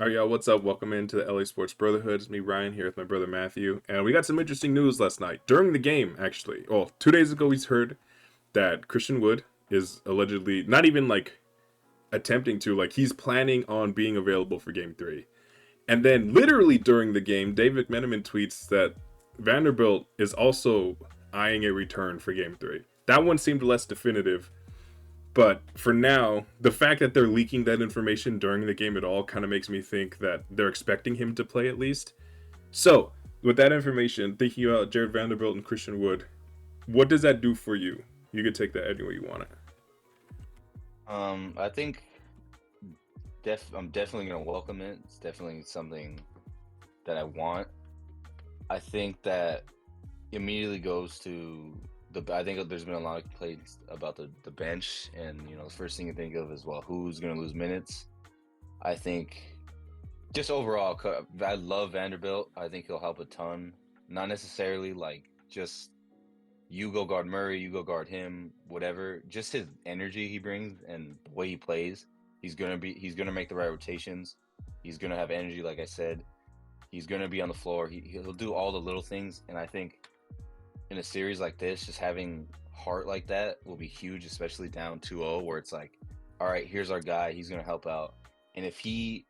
All right, y'all, what's up? Welcome into the LA Sports Brotherhood. It's me, Ryan, here with my brother Matthew. And we got some interesting news last night. During the game, actually. Well, 2 days ago, we heard that Christian Wood is allegedly not even like attempting to, like, he's planning on being available for game three. And then, literally during the game, David McMenamin tweets that Vanderbilt is also eyeing a return for game three. That one seemed less definitive, but for now, the fact that they're leaking that information during the game at all kind of makes me think that they're expecting him to play at least. So, with that information, thinking about Jared Vanderbilt and Christian Wood, what does that do for you? You could take that any way you want it. I think I'm definitely gonna welcome it. It's definitely something that I want. I think that immediately goes to I think there's been a lot of complaints about the bench, and the first thing you think of is, well, who's gonna lose minutes? I think just overall, I love Vanderbilt. I think he'll help a ton. Not necessarily like just you go guard Murray, you go guard him, whatever. Just his energy he brings and the way he plays. He's gonna make the right rotations. He's gonna have energy, like I said. He's gonna be on the floor. He'll do all the little things, and I think in a series like this, just having heart like that will be huge, especially down 2-0, where it's like, all right, here's our guy. He's gonna help out, and if he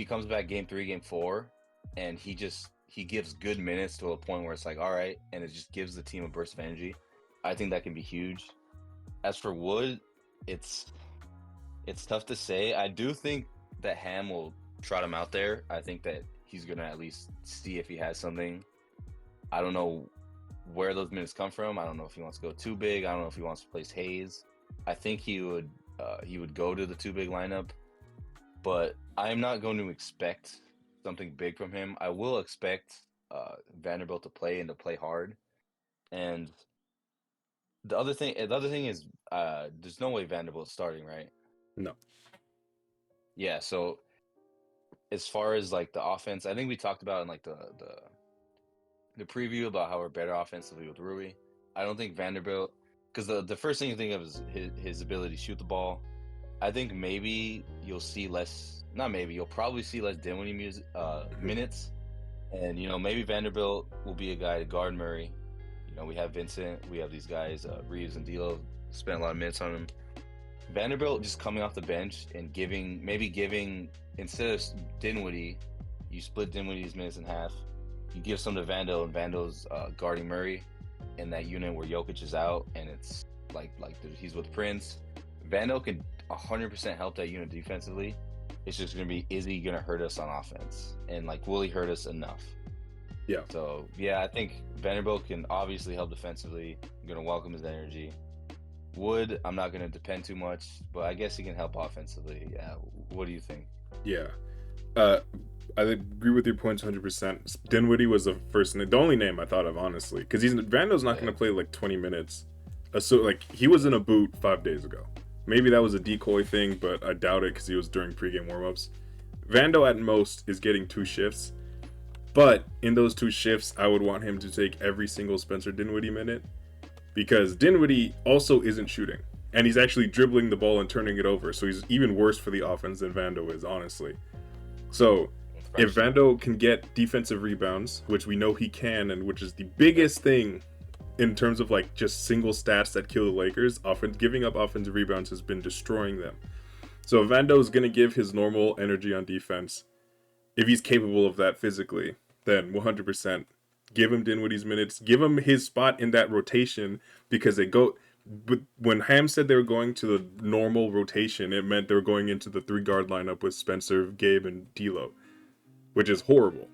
comes back game three, game four, and he gives good minutes to a point where it's like, all right, and it just gives the team a burst of energy. I think that can be huge. As for Wood, it's it's tough to say. I do think that Ham will trot him out there. I think that he's gonna at least see if he has something. I don't know where those minutes come from. I don't know if he wants to go too big. I don't know if he wants to place Hayes. I think he would go to the too big lineup, but I'm not going to expect something big from him. I will expect Vanderbilt to play and to play hard. And the other thing is, there's no way Vanderbilt's starting, right? No. Yeah. So as far as like the offense, I think we talked about in like the preview about how we're better offensively with Rui. I don't think Vanderbilt, because the first thing you think of is his ability to shoot the ball. I think maybe you'll see less. Not maybe, you'll probably see less Dinwiddie minutes, and maybe Vanderbilt will be a guy to guard Murray. We have Vincent, we have these guys, Reeves and D'Lo, spent a lot of minutes on him. Vanderbilt just coming off the bench and giving instead of Dinwiddie, you split Dinwiddie's minutes in half. You give some to Vando, and Vando's guarding Murray in that unit where Jokic is out, and it's like he's with Prince. Vando can 100% help that unit defensively. It's just gonna be, is he gonna hurt us on offense, and like, will he hurt us enough? Yeah. So yeah, I think Vanderbilt can obviously help defensively. I'm gonna welcome his energy. Wood, I'm not gonna depend too much, but I guess he can help offensively. Yeah. What do you think? Yeah. Uh, I agree with your points 100%. Dinwiddie was the only name I thought of, honestly, because Vando's not going Yeah. to play like 20 minutes. So like he was in a boot 5 days ago. Maybe that was a decoy thing, but I doubt it because he was during pregame warmups. Vando at most is getting 2 shifts, but in those 2 shifts, I would want him to take every single Spencer Dinwiddie minute because Dinwiddie also isn't shooting, and he's actually dribbling the ball and turning it over. So he's even worse for the offense than Vando is, honestly. So if Fresh. Vando can get defensive rebounds, which we know he can, and which is the Yep. biggest thing in terms of like just single stats that kill the Lakers, giving up offensive rebounds has been destroying them. So if Vando is going to give his normal energy on defense, if he's capable of that physically, then 100% give him Dinwiddie's minutes, give him his spot in that rotation because they go. But when Ham said they were going to the normal rotation, it meant they were going into the 3 guard lineup with Spencer, Gabe, and D'Lo, which is horrible.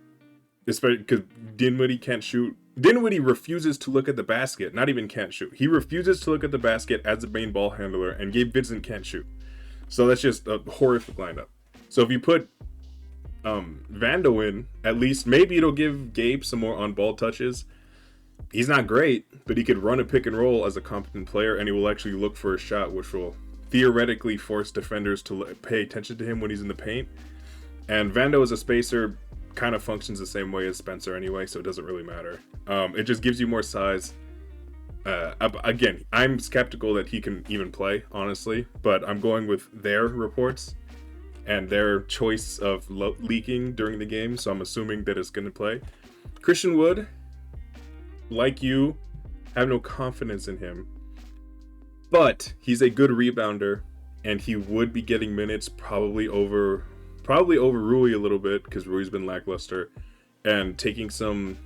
Especially because Dinwiddie can't shoot. Dinwiddie refuses to look at the basket. Not even can't shoot. He refuses to look at the basket as the main ball handler, and Gabe Vincent can't shoot. So that's just a horrific lineup. So if you put Vando in, at least maybe it'll give Gabe some more on-ball touches. He's not great, but he could run a pick and roll as a competent player, and he will actually look for a shot, which will theoretically force defenders to pay attention to him when he's in the paint. And Vando as a spacer kind of functions the same way as Spencer anyway, so it doesn't really matter. It just gives you more size. Again, I'm skeptical that he can even play, honestly, but I'm going with their reports. and their choice of leaking during the game, so I'm assuming that it's going to play. Christian Wood, like you, have no confidence in him, but he's a good rebounder, and he would be getting minutes probably over Rui a little bit, because Rui's been lackluster, and taking some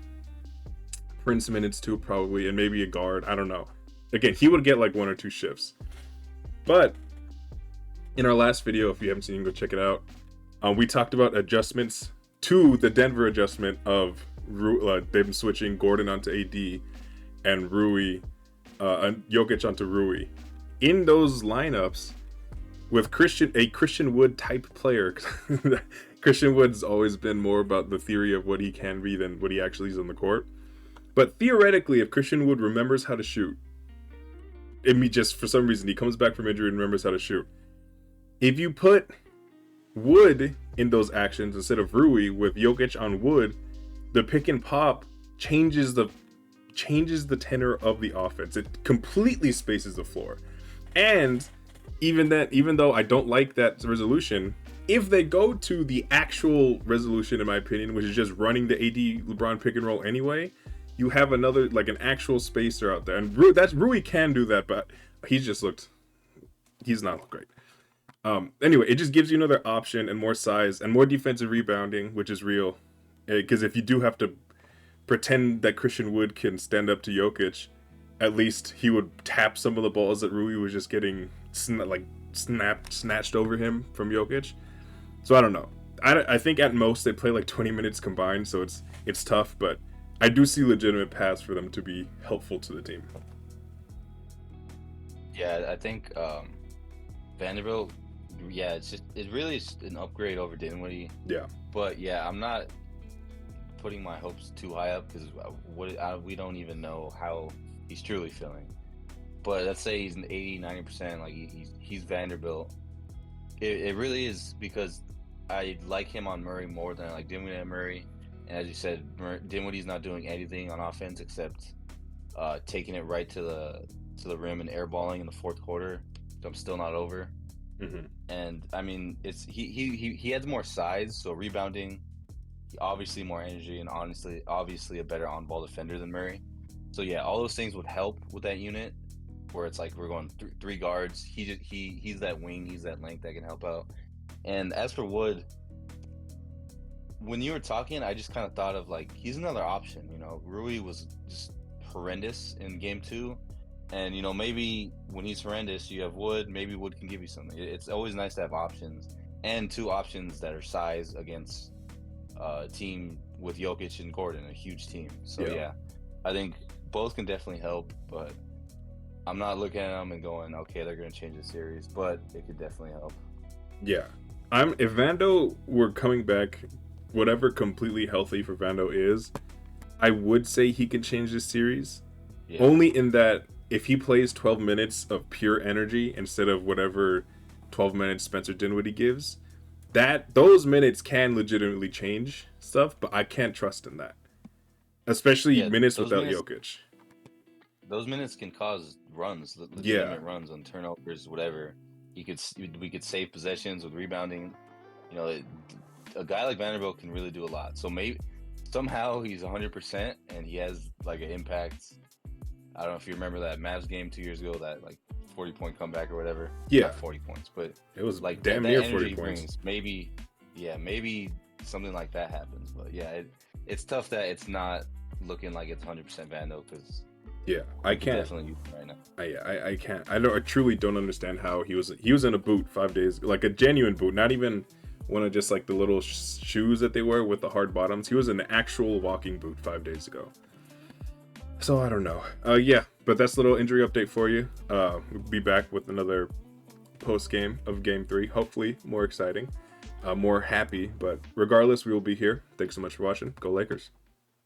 Prince minutes too, probably, and maybe a guard. I don't know. Again, he would get like 1 or 2 shifts. But in our last video, if you haven't seen it, go check it out. We talked about adjustments to the Denver adjustment of they've been switching Gordon onto AD and Rui, Jokic onto Rui. In those lineups, with a Christian Wood type player, Christian Wood's always been more about the theory of what he can be than what he actually is on the court. But theoretically, if Christian Wood remembers how to shoot, just for some reason he comes back from injury and remembers how to shoot. If you put Wood in those actions instead of Rui with Jokic on Wood, the pick and pop changes the tenor of the offense. It completely spaces the floor. And even though I don't like that resolution, if they go to the actual resolution, in my opinion, which is just running the AD LeBron pick and roll anyway, you have another, like, an actual spacer out there. And Rui can do that, but he's not great. Anyway, it just gives you another option and more size and more defensive rebounding, which is real. Because if you do have to pretend that Christian Wood can stand up to Jokic, at least he would tap some of the balls that Rui was just getting snatched over him from Jokic. So I don't know. I think at most they play like 20 minutes combined, so it's tough, but I do see legitimate paths for them to be helpful to the team. Yeah, I think Vanderbilt. Yeah, it really is an upgrade over Dinwiddie. Yeah. But yeah, I'm not putting my hopes too high up because we don't even know how he's truly feeling. But let's say he's an 80-90%, like he's Vanderbilt. It really is, because I like him on Murray more than I like Dinwiddie on Murray. And as you said, Dinwiddie's not doing anything on offense except taking it right to the rim and airballing in the fourth quarter. I'm still not over. Mm-hmm. And I mean, it's he has more size, so rebounding, obviously more energy, and obviously a better on-ball defender than Murray. So yeah, all those things would help with that unit, where it's like we're going three guards. He's that wing, he's that length that can help out. And as for Wood, when you were talking, I just kind of thought of like he's another option. You know, Rui was just horrendous in game 2. And, you know, maybe when he's horrendous, you have Wood. Maybe Wood can give you something. It's always nice to have options, and 2 options that are size against a team with Jokic and Gordon, a huge team. So, yeah, I think both can definitely help, but I'm not looking at them and going, okay, they're going to change the series, but it could definitely help. Yeah. If Vando were coming back, whatever completely healthy for Vando is, I would say he can change this series. Yeah. Only in that, if he plays 12 minutes of pure energy instead of whatever 12 minutes Spencer Dinwiddie gives, those minutes can legitimately change stuff, but I can't trust in that. Especially minutes without Jokic. Those minutes can cause runs, legitimate runs on turnovers, whatever. We could save possessions with rebounding. You know, a guy like Vanderbilt can really do a lot. So maybe somehow he's 100% and he has like an impact. I don't know if you remember that Mavs game 2 years ago, that like 40-point comeback or whatever. Yeah. Not 40 points, but it was like damn near 40 points. Brings, maybe something like that happens. But yeah, it's tough that it's not looking like it's 100% Vando, because I can't definitely use it right now. I can't. I truly don't understand how he was in a boot 5 days, like a genuine boot, not even one of just like the little shoes that they wear with the hard bottoms. He was in an actual walking boot 5 days ago. So I don't know. But that's a little injury update for you. We'll be back with another post game of Game 3. Hopefully more exciting, more happy. But regardless, we will be here. Thanks so much for watching. Go Lakers.